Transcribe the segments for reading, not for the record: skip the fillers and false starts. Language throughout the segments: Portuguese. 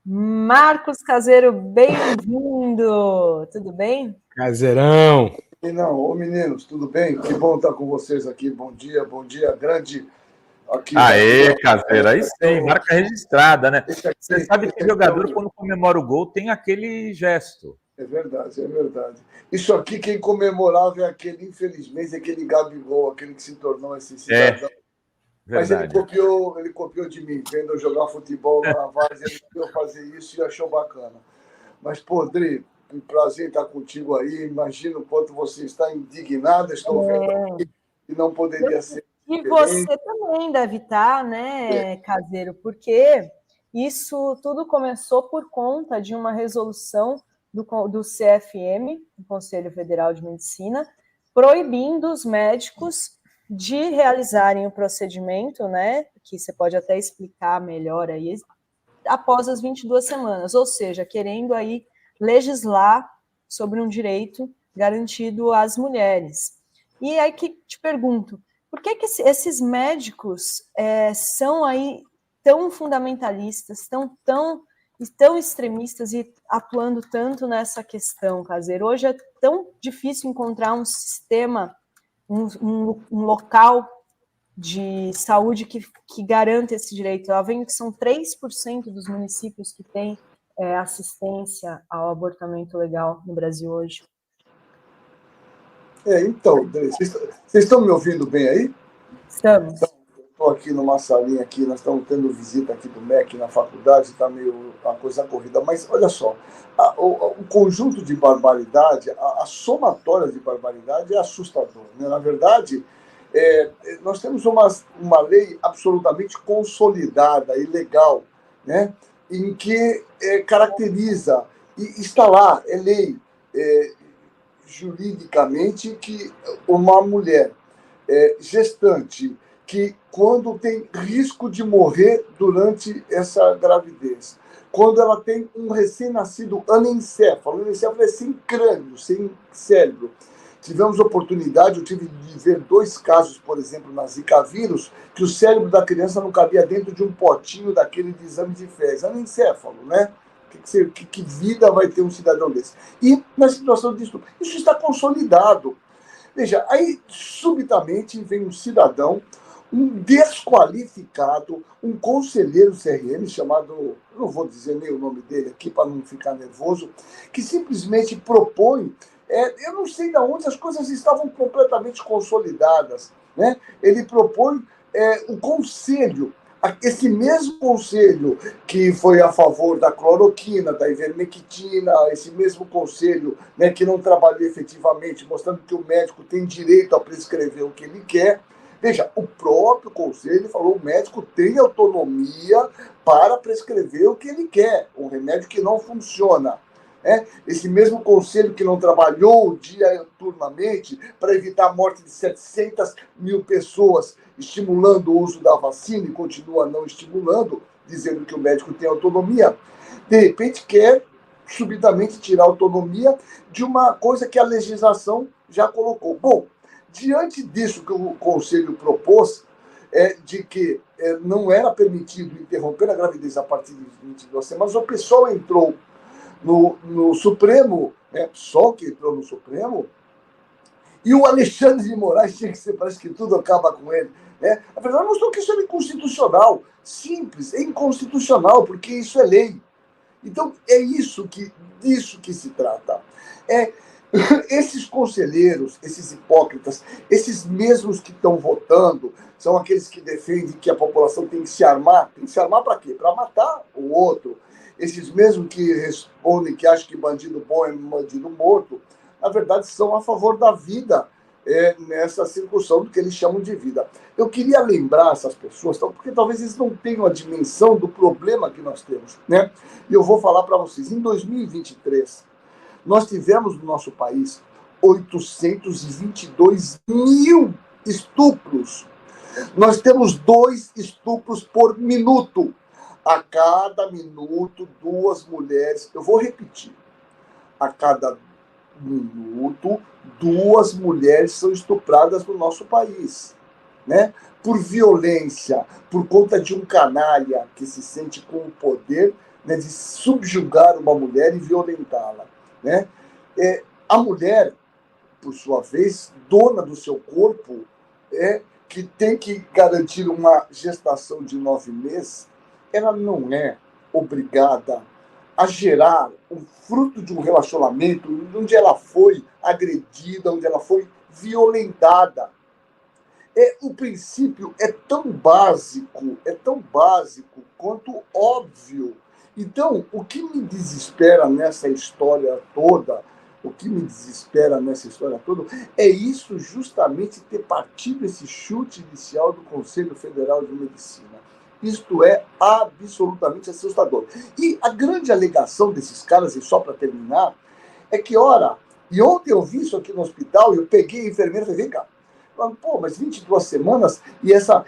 Marcos Caseiro, bem-vindo! Tudo bem? Caseirão! E não, ô meninos, tudo bem? Que bom estar com vocês aqui. Bom dia, grande aqui Aê, daqui. Caseiro, aí sim, marca registrada, né? Esse aqui, Você sabe que esse aqui jogador, quando comemora o gol, tem aquele gesto. é verdade, é verdade. Isso aqui, quem comemorava é aquele, infelizmente, aquele Gabigol, aquele que se tornou esse É, cidadão. Mas verdade. ele copiou de mim, vendo eu jogar futebol lá na Várzea, ele viu eu fazer isso e achou bacana. Mas, pô, Dri, um prazer estar contigo aí. Imagino o quanto você está indignado, estou vendo aqui, e não poderia ser E diferente. você também deve estar, né, Caseiro? Porque isso tudo começou por conta de uma resolução do CFM, do Conselho Federal de Medicina, proibindo os médicos de realizarem o procedimento, né, que você pode até explicar melhor aí, após as 22 semanas, ou seja, querendo aí legislar sobre um direito garantido às mulheres. E aí que te pergunto, por que esses médicos são aí tão fundamentalistas, tão extremistas e atuando tanto nessa questão, Caseiro? Hoje é tão difícil encontrar um sistema, um local de saúde que garante esse direito. Ela vem que são 3% dos municípios que têm assistência ao abortamento legal no Brasil hoje. Então, vocês estão me ouvindo bem aí? Estamos. Estou aqui numa salinha aqui, nós estamos tendo visita aqui do MEC na faculdade, está meio uma coisa corrida, mas olha só, o conjunto de barbaridade, a somatória de barbaridade é assustador, né? Na verdade, nós temos uma lei absolutamente consolidada e legal, né? Em que caracteriza, e está lá, é lei, juridicamente, que uma mulher gestante que, quando tem risco de morrer durante essa gravidez, quando ela tem um recém-nascido anencéfalo é sem crânio, sem cérebro. Tivemos oportunidade, eu tive de ver 2 casos, por exemplo, na Zika vírus, que o cérebro da criança não cabia dentro de um potinho daquele de exame de fezes. Anencéfalo, né? Que vida vai ter um cidadão desse? E na situação disso, isso está consolidado. Veja, aí subitamente vem um cidadão, um desqualificado, um conselheiro CRM chamado, não vou dizer nem o nome dele aqui para não ficar nervoso, que simplesmente propõe, eu não sei de onde as coisas estavam completamente consolidadas, né? Ele propõe o conselho, esse mesmo conselho que foi a favor da cloroquina, da ivermectina, esse mesmo conselho, né, que não trabalhou efetivamente, mostrando que o médico tem direito a prescrever o que ele quer. Veja, o próprio conselho falou que o médico tem autonomia para prescrever o que ele quer, um remédio que não funciona. Esse mesmo conselho que não trabalhou diuturnamente para evitar a morte de 700 mil pessoas, estimulando o uso da vacina e continua não estimulando, dizendo que o médico tem autonomia, de repente quer subitamente tirar a autonomia de uma coisa que a legislação já colocou. Bom, diante disso que o conselho propôs, de que não era permitido interromper a gravidez a partir de 22 semanas, o pessoal entrou no Supremo, só que entrou no Supremo, e o Alexandre de Moraes tinha que ser, parece que tudo acaba com ele. A verdade mostrou que isso é inconstitucional. Simples, é inconstitucional, porque isso é lei. Então, é disso que se trata. Esses conselheiros, esses hipócritas, esses mesmos que estão votando, são aqueles que defendem que a população tem que se armar. Tem que se armar para quê? Para matar o outro. Esses mesmos que respondem que acham que bandido bom é bandido morto, na verdade, são a favor da vida nessa circunstância do que eles chamam de vida. Eu queria lembrar essas pessoas, porque talvez eles não tenham a dimensão do problema que nós temos, né? E eu vou falar para vocês, em 2023, nós tivemos no nosso país 822 mil estupros. Nós temos 2 estupros por minuto. A cada minuto, 2 mulheres. Eu vou repetir. A cada minuto, 2 mulheres são estupradas no nosso país, né? Por violência, por conta de um canalha que se sente com o poder né, de subjugar uma mulher e violentá-la, né? A mulher, por sua vez, dona do seu corpo, que tem que garantir uma gestação de 9 meses, ela não é obrigada a gerar o fruto de um relacionamento onde ela foi agredida, onde ela foi violentada. O princípio é tão básico quanto óbvio. Então, o que me desespera nessa história toda, é isso justamente ter partido esse chute inicial do Conselho Federal de Medicina. Isto é absolutamente assustador. E a grande alegação desses caras, e só para terminar, é que, e ontem eu vi isso aqui no hospital, e eu peguei a enfermeira e falei, vem cá, pô, mas 22 semanas, e essa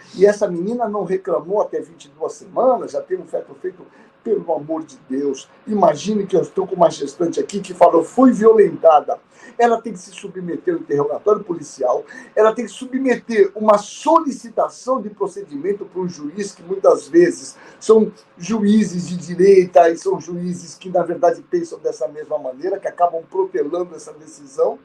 menina não reclamou até 22 semanas, já tem um feto feito, pelo amor de Deus. Imagine que eu estou com uma gestante aqui que falou, fui violentada. Ela tem que se submeter ao interrogatório policial, ela tem que submeter uma solicitação de procedimento para um juiz, que muitas vezes são juízes de direita e são juízes que, na verdade, pensam dessa mesma maneira, que acabam protelando essa decisão.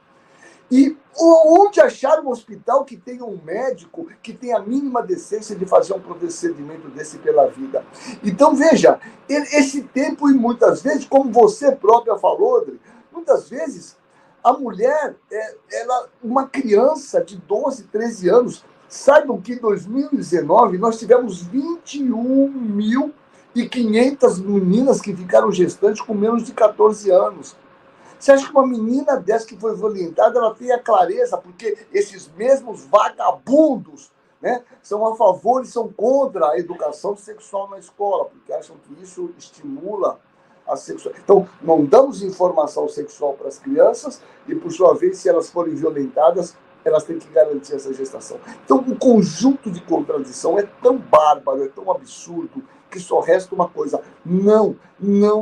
E onde achar um hospital que tenha um médico que tenha a mínima decência de fazer um procedimento desse pela vida? Então, veja, esse tempo, e muitas vezes, como você própria falou, Audrey, muitas vezes a mulher, uma criança de 12, 13 anos, saibam que em 2019 nós tivemos 21.500 meninas que ficaram gestantes com menos de 14 anos. Você acha que uma menina dessa que foi violentada, ela tem a clareza, porque esses mesmos vagabundos, né, são a favor e são contra a educação sexual na escola, porque acham que isso estimula a sexualidade. Então, não damos informação sexual para as crianças e, por sua vez, se elas forem violentadas, elas têm que garantir essa gestação. Então, o conjunto de contradição é tão bárbaro, é tão absurdo, que só resta uma coisa. Não,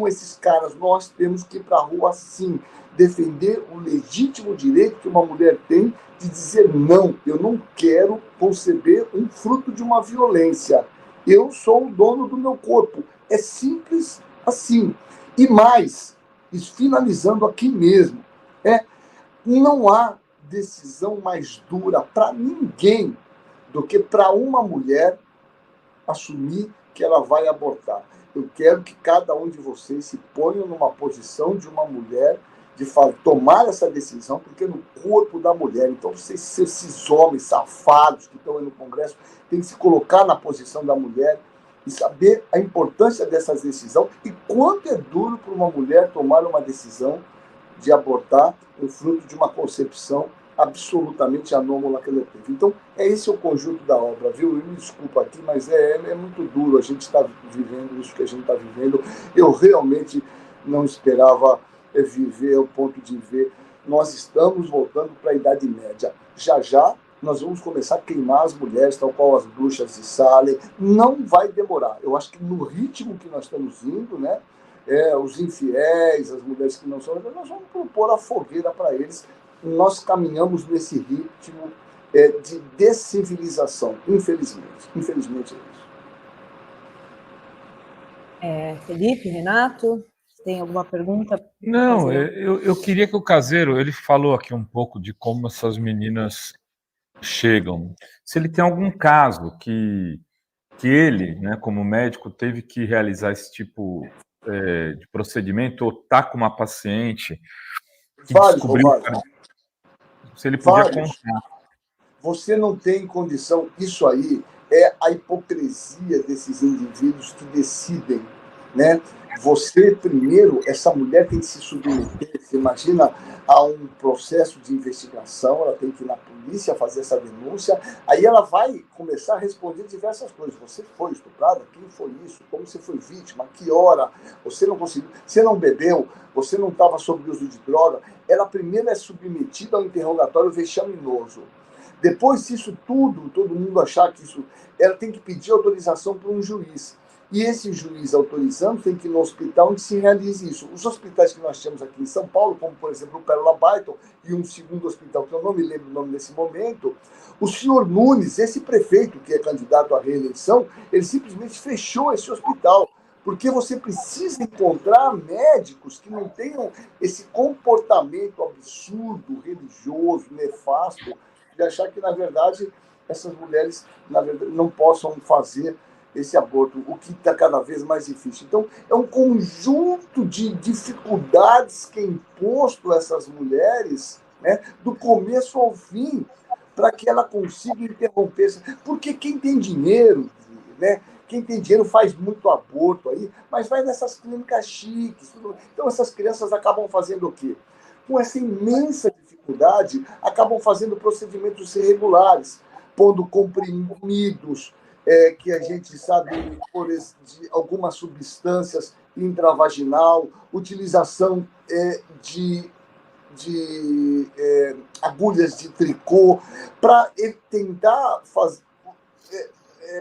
esses caras, nós temos que ir para a rua sim, defender o legítimo direito que uma mulher tem de dizer não, eu não quero conceber um fruto de uma violência. Eu sou o dono do meu corpo. É simples assim. E mais, finalizando aqui mesmo, não há decisão mais dura para ninguém do que para uma mulher assumir que ela vai abortar. Eu quero que cada um de vocês se ponha numa posição de uma mulher, de tomar essa decisão, porque é no corpo da mulher. Então, esses homens safados que estão aí no Congresso têm que se colocar na posição da mulher e saber a importância dessa decisão e quanto é duro para uma mulher tomar uma decisão de abortar o fruto de uma concepção absolutamente anômala que ela teve. Então, esse o conjunto da obra, viu? Me desculpa aqui, mas é muito duro a gente estar vivendo isso que a gente está vivendo. Eu realmente não esperava viver ao ponto de ver. Nós estamos voltando para a Idade Média. Já nós vamos começar a queimar as mulheres, tal qual as bruxas de Salem. Não vai demorar. Eu acho que no ritmo que nós estamos indo, né? Os infiéis, as mulheres que não são, nós vamos propor a fogueira para eles. Nós caminhamos nesse ritmo de descivilização, infelizmente. Infelizmente é isso. Felipe, Renato, tem alguma pergunta? Não, eu queria que o Caseiro, ele falou aqui um pouco de como essas meninas chegam. Se ele tem algum caso que ele, né, como médico, teve que realizar esse tipo de procedimento, ou tá com uma paciente que descobriu... Se ele podia contar. Você não tem condição. Isso aí é a hipocrisia desses indivíduos que decidem, né? Você, primeiro, essa mulher tem que se submeter, você imagina, a um processo de investigação, ela tem que ir na polícia fazer essa denúncia, aí ela vai começar a responder diversas coisas. Você foi estuprada? Quem foi isso? Como você foi vítima? Que hora? Você não conseguiu? Você não bebeu? Você não estava sob uso de droga? Ela primeiro é submetida ao interrogatório vexaminoso. Depois, se isso tudo, todo mundo achar que isso... Ela tem que pedir autorização para um juiz. E esse juiz autorizando tem que ir no hospital onde se realize isso. Os hospitais que nós temos aqui em São Paulo, como, por exemplo, o Pérola Byton e um segundo hospital, que eu não me lembro o nome nesse momento, o senhor Nunes, esse prefeito que é candidato à reeleição, ele simplesmente fechou esse hospital, Porque você precisa encontrar médicos que não tenham esse comportamento absurdo, religioso, nefasto, de achar que, na verdade, essas mulheres, na verdade, não possam fazer esse aborto, o que está cada vez mais difícil. Então, é um conjunto de dificuldades que é imposto a essas mulheres, né, do começo ao fim, para que ela consiga interromper. Porque quem tem dinheiro, né, quem tem dinheiro faz muito aborto aí, mas vai nessas clínicas chiques. Então, essas crianças acabam fazendo o quê? Com essa imensa dificuldade, acabam fazendo procedimentos irregulares, pondo comprimidos, que a gente sabe de algumas substâncias intravaginal, utilização de agulhas de tricô, para tentar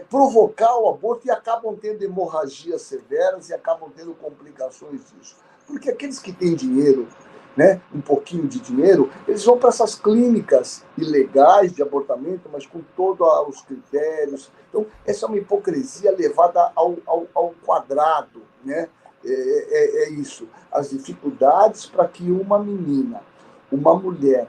provocar o aborto, e acabam tendo hemorragias severas e acabam tendo complicações disso. Porque aqueles que têm dinheiro, né, um pouquinho de dinheiro, eles vão para essas clínicas ilegais de abortamento, mas com todos os critérios. Então, essa é uma hipocrisia levada ao quadrado, né? É isso. As dificuldades para que uma menina, uma mulher,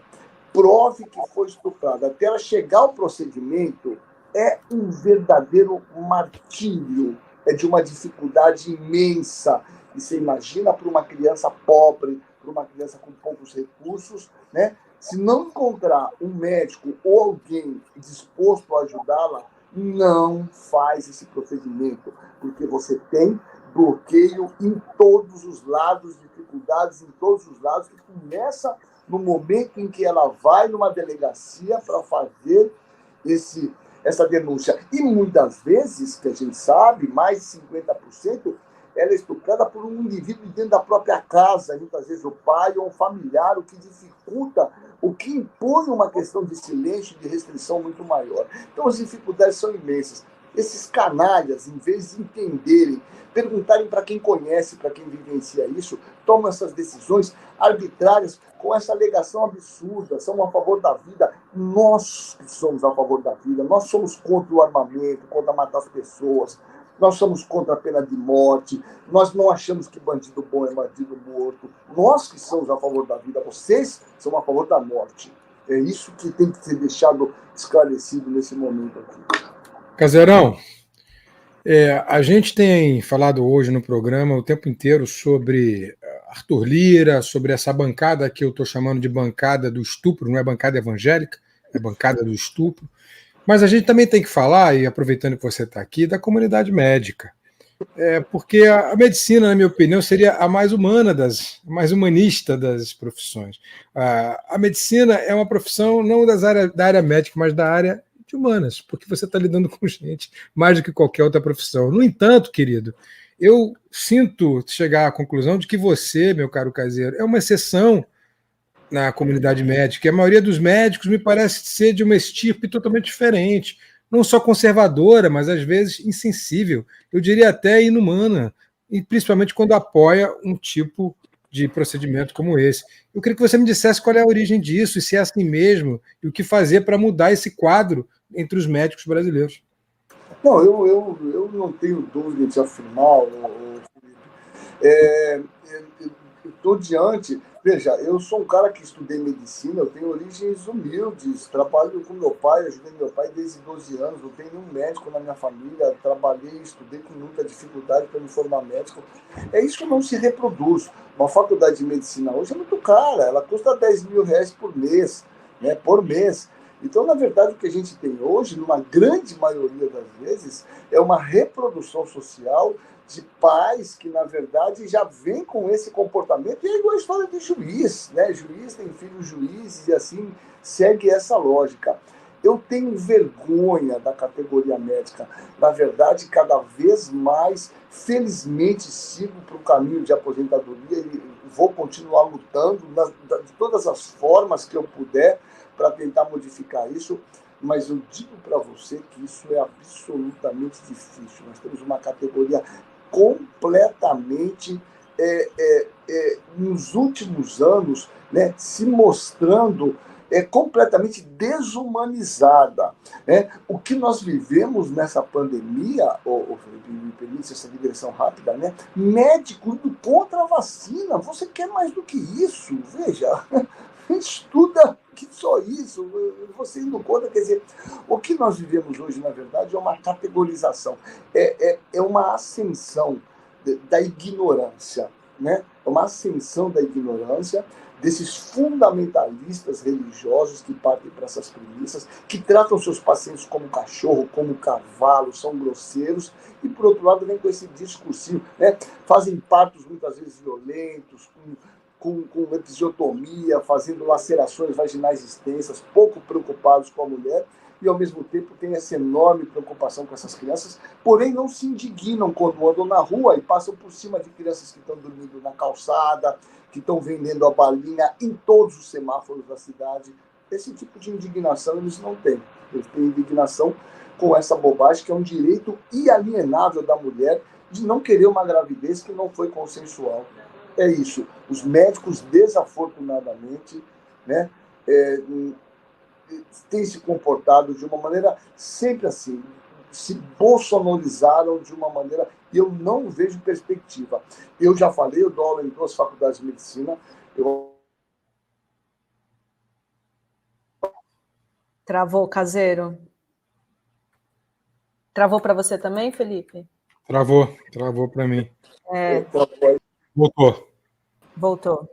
prove que foi estuprada até ela chegar ao procedimento é um verdadeiro martírio, é de uma dificuldade imensa. E você imagina para uma criança pobre, para uma criança com poucos recursos, né? Se não encontrar um médico ou alguém disposto a ajudá-la, não faz esse procedimento, porque você tem bloqueio em todos os lados, dificuldades em todos os lados, que começa no momento em que ela vai numa delegacia para fazer essa denúncia. E muitas vezes, que a gente sabe, mais de 50%, ela é estuprada por um indivíduo dentro da própria casa, muitas vezes o pai ou um familiar, o que dificulta, o que impõe uma questão de silêncio, de restrição muito maior. Então, as dificuldades são imensas. Esses canalhas, em vez de entenderem, perguntarem para quem conhece, para quem vivencia isso, tomam essas decisões arbitrárias com essa alegação absurda, são a favor da vida. Nós que somos a favor da vida, nós somos contra o armamento, contra matar as pessoas, nós somos contra a pena de morte, nós não achamos que bandido bom é bandido morto. Nós que somos a favor da vida, vocês são a favor da morte. É isso que tem que ser deixado esclarecido nesse momento aqui. Caseirão, a gente tem falado hoje no programa o tempo inteiro sobre Arthur Lira, sobre essa bancada que eu estou chamando de bancada do estupro, não é bancada evangélica, é bancada do estupro. Mas a gente também tem que falar, e aproveitando que você está aqui, da comunidade médica. Porque a medicina, na minha opinião, seria a mais humana, a mais humanista das profissões. A medicina é uma profissão não da área médica, mas da área de humanas, porque você está lidando com gente mais do que qualquer outra profissão. No entanto, querido, eu sinto chegar à conclusão de que você, meu caro caseiro, é uma exceção na comunidade médica. E a maioria dos médicos me parece ser de uma estirpe totalmente diferente, não só conservadora, mas às vezes insensível, eu diria até inumana, e principalmente quando apoia um tipo de procedimento como esse. Eu queria que você me dissesse qual é a origem disso, e se é assim mesmo, e o que fazer para mudar esse quadro entre os médicos brasileiros. Não, eu não tenho dúvida de afirmar, estou diante. Veja, eu sou um cara que estudei medicina, eu tenho origens humildes, trabalho com meu pai, ajudei meu pai desde 12 anos, não tenho nenhum médico na minha família, trabalhei, estudei com muita dificuldade para me formar médico. É isso que não se reproduz. Uma faculdade de medicina hoje é muito cara, ela custa R$10 mil por mês, né, por mês. Então, na verdade, o que a gente tem hoje, numa grande maioria das vezes, é uma reprodução social de pais que, na verdade, já vêm com esse comportamento. E é igual a história de juiz, né? Juiz tem filhos juízes e assim segue essa lógica. Eu tenho vergonha da categoria médica. Na verdade, cada vez mais, felizmente, sigo para o caminho de aposentadoria e vou continuar lutando de todas as formas que eu puder para tentar modificar isso. Mas eu digo para você que isso é absolutamente difícil. Nós temos uma categoria completamente, nos últimos anos, né, se mostrando completamente desumanizada. O que nós vivemos nessa pandemia, Felipe, me permite essa digressão rápida, né? Médico indo contra a vacina. Você quer mais do que isso? Veja, estuda que só isso. Você indo contra, quer dizer, o que nós vivemos hoje, na verdade, é uma categorização, é uma ascensão da ignorância, né? É uma ascensão da ignorância desses fundamentalistas religiosos que partem para essas premissas, que tratam seus pacientes como cachorro, como cavalo, são grosseiros, e, por outro lado, vem com esse discursinho, né? Fazem partos muitas vezes violentos, com episiotomia, fazendo lacerações vaginais extensas, pouco preocupados com a mulher, e, ao mesmo tempo, tem essa enorme preocupação com essas crianças, porém não se indignam quando andam na rua e passam por cima de crianças que estão dormindo na calçada, que estão vendendo a balinha em todos os semáforos da cidade. Esse tipo de indignação eles não têm. Eles têm indignação com essa bobagem, que é um direito inalienável da mulher de não querer uma gravidez que não foi consensual. É isso. Os médicos, desafortunadamente, né, têm se comportado de uma maneira sempre assim, se bolsonarizaram de uma maneira, e eu não vejo perspectiva. Eu já falei, eu dou aula em 2 faculdades de medicina. Travou, Caseiro? Travou para você também, Felipe? Travou para mim. Voltou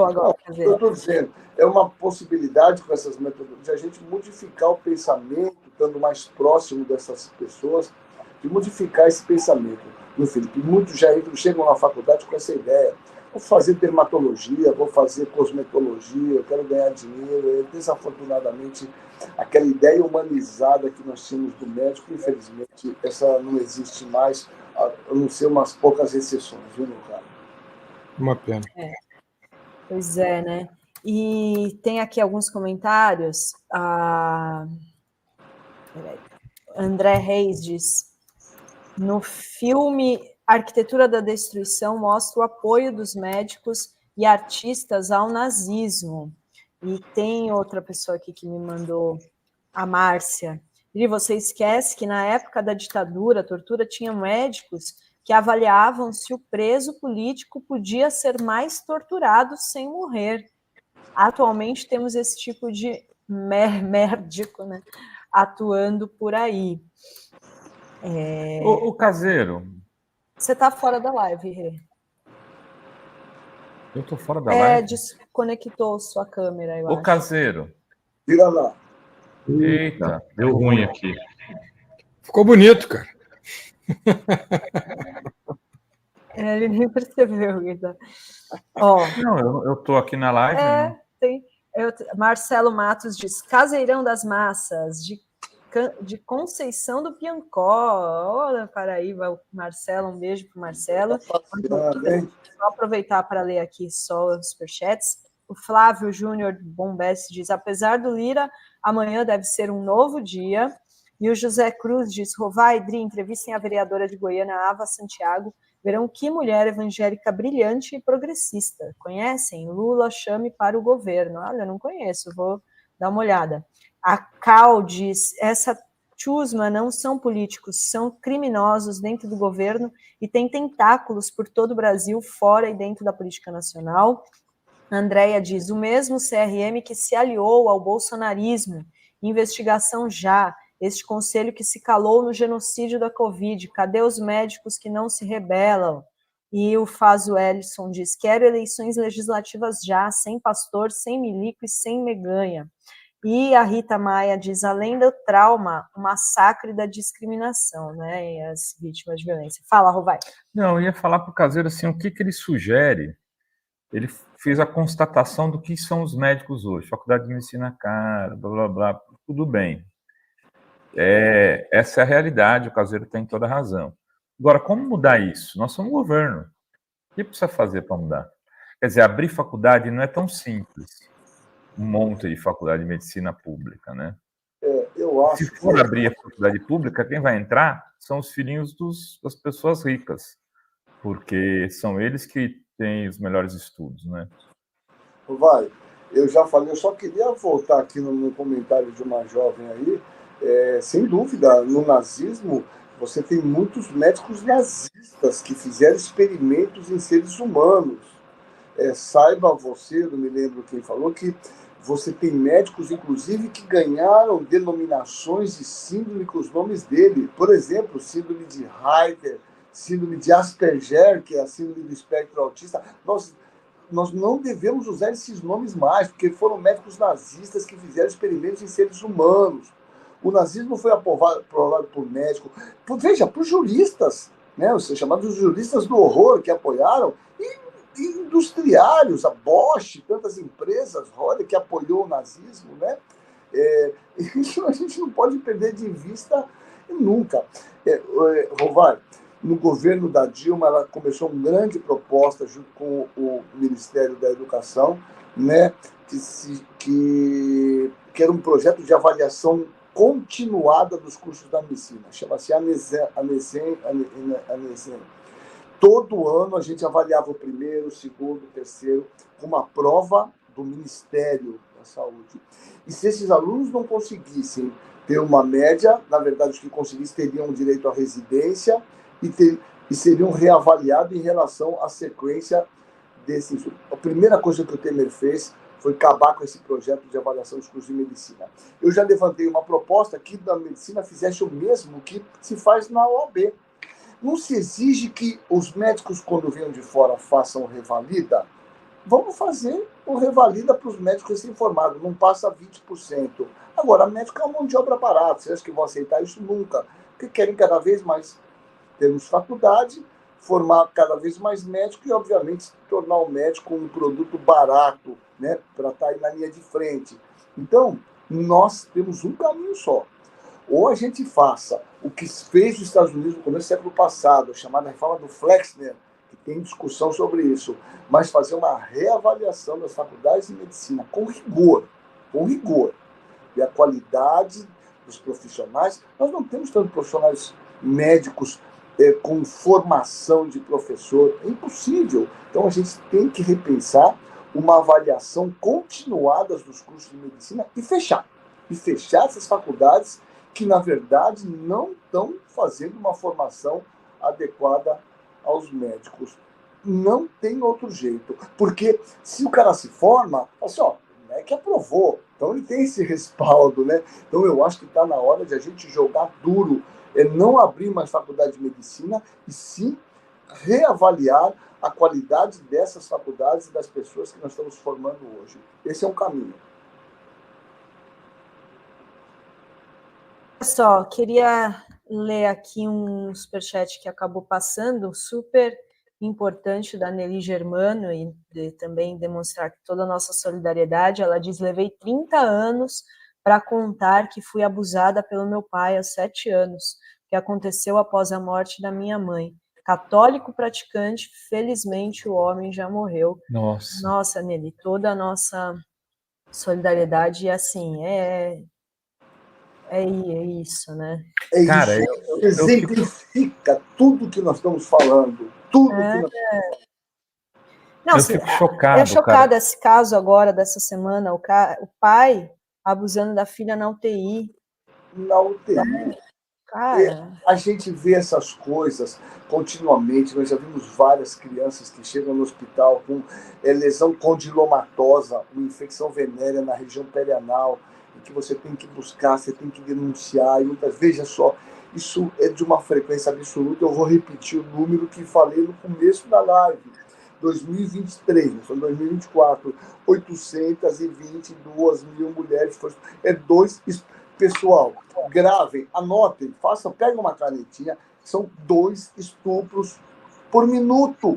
agora, Caseiro. Eu estou dizendo, é uma possibilidade com essas metodologias de a gente modificar o pensamento, estando mais próximo dessas pessoas, de modificar esse pensamento. Meu Felipe, muitos já chegam na faculdade com essa ideia. Vou fazer dermatologia, vou fazer cosmetologia, eu quero ganhar dinheiro. Desafortunadamente, aquela ideia humanizada que nós tínhamos do médico, infelizmente, essa não existe mais, a não ser umas poucas exceções, viu, meu cara? Uma pena. Pois é, né? E tem aqui alguns comentários. André Reis diz: no filme Arquitetura da Destruição mostra o apoio dos médicos e artistas ao nazismo. E tem outra pessoa aqui que me mandou, a Márcia. E você esquece que na época da ditadura, a tortura, tinha médicos que avaliavam se o preso político podia ser mais torturado sem morrer. Atualmente temos esse tipo de médico, né, atuando por aí. O Caseiro. Você está fora da live, Rê. Eu estou fora da live? Desconectou sua câmera, eu acho. O Caseiro. Vira lá. Eita, deu ruim aqui. Ficou bonito, cara. Ele nem percebeu. Não, eu estou aqui na live. Marcelo Matos diz: Caseirão das Massas, de Conceição do Piancó. Olha, Paraíba, o Marcelo, um beijo para o Marcelo. Só aproveitar para ler aqui só os superchats. O Flávio Júnior Bombes diz: apesar do Lira, amanhã deve ser um novo dia. E o José Cruz diz: Rovai, Dri, entrevistem a vereadora de Goiânia, Ava Santiago. Verão que mulher evangélica brilhante e progressista. Conhecem? Lula chame para o governo. Olha, não conheço, vou dar uma olhada. A Cal diz: essa chusma não são políticos, são criminosos dentro do governo e têm tentáculos por todo o Brasil, fora e dentro da política nacional. A Andréia diz: o mesmo CRM que se aliou ao bolsonarismo. Investigação já. Este conselho que se calou no genocídio da Covid. Cadê os médicos que não se rebelam? E o Fazo Ellison diz: quero eleições legislativas já, sem pastor, sem milico e sem meganha. E a Rita Maia diz: além do trauma, o massacre da discriminação, né? E as vítimas de violência. Fala, Rovai. Não, eu ia falar para o Caseiro assim, o que ele sugere. Ele fez a constatação do que são os médicos hoje. Faculdade de medicina cara, blá, blá, blá, tudo bem. Essa é a realidade, o Caseiro tem toda a razão. Agora, como mudar isso? Nós somos um governo. O que precisa fazer para mudar? Quer dizer, abrir faculdade não é tão simples. Um monte de faculdade de medicina pública, né? Eu acho. Se for abrir a faculdade pública, quem vai entrar são os filhinhos das pessoas ricas, porque são eles que têm os melhores estudos, né? Vai. eu já falei, eu só queria voltar aqui no comentário de uma jovem aí, sem dúvida, no nazismo, você tem muitos médicos nazistas que fizeram experimentos em seres humanos. Saiba você, não me lembro quem falou, que você tem médicos, inclusive, que ganharam denominações de síndrome com os nomes dele. Por exemplo, síndrome de Heider, síndrome de Asperger, que é a síndrome do espectro autista. Nós não devemos usar esses nomes mais, porque foram médicos nazistas que fizeram experimentos em seres humanos. O nazismo foi aprovado por médicos, veja, por juristas, né, os chamados juristas do horror, que apoiaram, e industriários, a Bosch, tantas empresas, olha, que apoiou o nazismo, né? Isso a gente não pode perder de vista nunca. Rovar, no governo da Dilma, ela começou uma grande proposta junto com o Ministério da Educação, né, que era um projeto de avaliação continuada dos cursos da medicina, chama-se ANESEM. Todo ano a gente avaliava o primeiro, o segundo, o terceiro, com uma prova do Ministério da Saúde. E se esses alunos não conseguissem ter uma média, na verdade, os que conseguissem teriam direito à residência e seriam reavaliados em relação à sequência desses. A primeira coisa que o Temer fez foi acabar com esse projeto de avaliação dos cursos de medicina. Eu já levantei uma proposta que da medicina fizesse o mesmo que se faz na OAB. Não se exige que os médicos, quando venham de fora, façam revalida. Vamos fazer o revalida para os médicos recém-formados, não passa 20%. Agora, médico é uma mão de obra barata, vocês acham que vão aceitar isso? Nunca. Porque querem cada vez mais termos faculdade, formar cada vez mais médico e, obviamente, tornar o médico um produto barato, né, para estar aí na linha de frente. Então, nós temos um caminho só. Ou a gente faça o que fez os Estados Unidos no começo do século passado, a chamada reforma do Flexner, que tem discussão sobre isso, mas fazer uma reavaliação das faculdades de medicina com rigor. E a qualidade dos profissionais, nós não temos tantos profissionais médicos com formação de professor, é impossível. Então a gente tem que repensar uma avaliação continuada dos cursos de medicina e fechar essas faculdades que, na verdade, não estão fazendo uma formação adequada aos médicos. Não tem outro jeito. Porque se o cara se forma, assim, ó, é que aprovou. Então ele tem esse respaldo, né? Então eu acho que está na hora de a gente jogar duro, não abrir mais faculdade de medicina, e sim reavaliar a qualidade dessas faculdades e das pessoas que nós estamos formando hoje. Esse é um caminho. Só, queria ler aqui um superchat que acabou passando, super importante, da Nelly Germano, e também demonstrar toda a nossa solidariedade. Ela diz: levei 30 anos para contar que fui abusada pelo meu pai aos 7 anos, que aconteceu após a morte da minha mãe. Católico praticante, felizmente o homem já morreu. Nossa, Nelly, toda a nossa solidariedade, e assim, é isso, né? Cara, isso exemplifica tudo que nós estamos falando. Eu fico chocado. É chocado esse caso agora, dessa semana, o pai abusando da filha na UTI. Na UTI. Cara. A gente vê essas coisas continuamente. Nós já vimos várias crianças que chegam no hospital com lesão condilomatosa, uma infecção venérea na região perianal, que você tem que buscar, você tem que denunciar. E veja só, isso é de uma frequência absoluta. Eu vou repetir o número que falei no começo da live. 2023, nós somos 2024, 822 mil mulheres. Pessoal, gravem, anotem, peguem uma canetinha. São 2 estupros por minuto.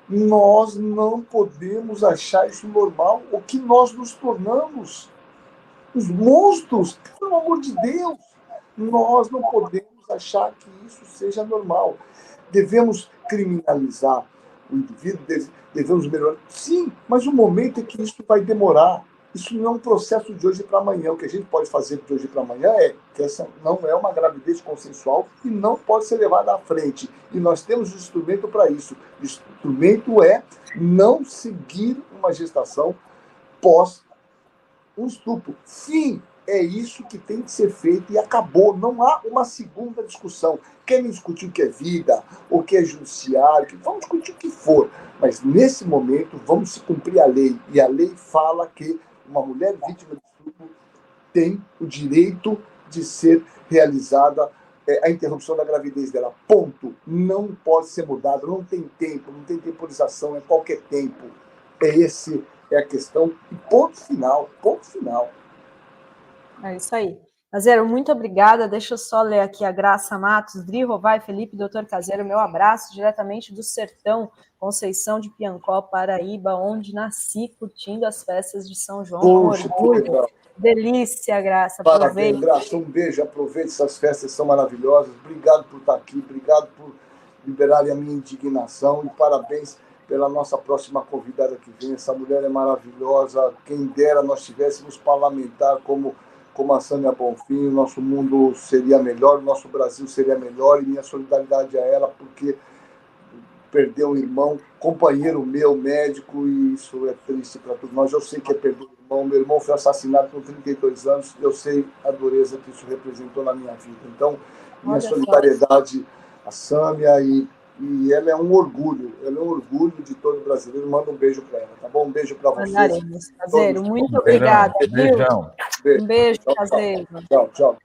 Nós não podemos achar isso normal. O que nós nos tornamos? Os monstros, pelo amor de Deus. Nós não podemos achar que isso seja normal. Devemos criminalizar o indivíduo, devemos melhorar. Sim, mas o momento é que isso vai demorar. Isso não é um processo de hoje para amanhã. O que a gente pode fazer de hoje para amanhã é que essa não é uma gravidez consensual e não pode ser levada à frente. E nós temos um instrumento para isso. O instrumento é não seguir uma gestação pós um estupro. Fim. É isso que tem que ser feito e acabou. Não há uma segunda discussão. Querem discutir o que é vida, o que é judiciário, vamos discutir o que for. Mas, nesse momento, vamos se cumprir a lei. E a lei fala que uma mulher vítima de estupro tem o direito de ser realizada a interrupção da gravidez dela. Ponto. Não pode ser mudado. Não tem tempo, não tem temporização, é qualquer tempo. Esse é a questão. E ponto final. Ponto final. É isso aí. Caseiro, muito obrigada. Deixa eu só ler aqui a Graça Matos, Dri, Rovai, Felipe, doutor Caseiro, meu abraço diretamente do sertão, Conceição de Piancó, Paraíba, onde nasci, curtindo as festas de São João. Poxa, que legal. Delícia, Graça. Parabéns, Graça. Um beijo, aproveite, essas festas são maravilhosas. Obrigado por estar aqui, obrigado por liberarem a minha indignação e parabéns pela nossa próxima convidada que vem. Essa mulher é maravilhosa. Quem dera nós tivéssemos parlamentar como a Sâmia Bonfim, o nosso mundo seria melhor, o nosso Brasil seria melhor, e minha solidariedade a ela, porque perdeu um irmão, companheiro meu, médico, e isso é triste para todos nós. Eu sei que é perder um irmão. Meu irmão foi assassinado com 32 anos, eu sei a dureza que isso representou na minha vida. Então, minha solidariedade a Sâmia, e ela é um orgulho de todo brasileiro. Manda um beijo para ela, tá bom? Um beijo para vocês. Caseiro, muito obrigada. Beijão. Um beijo, Caseiro. Tchau, tchau.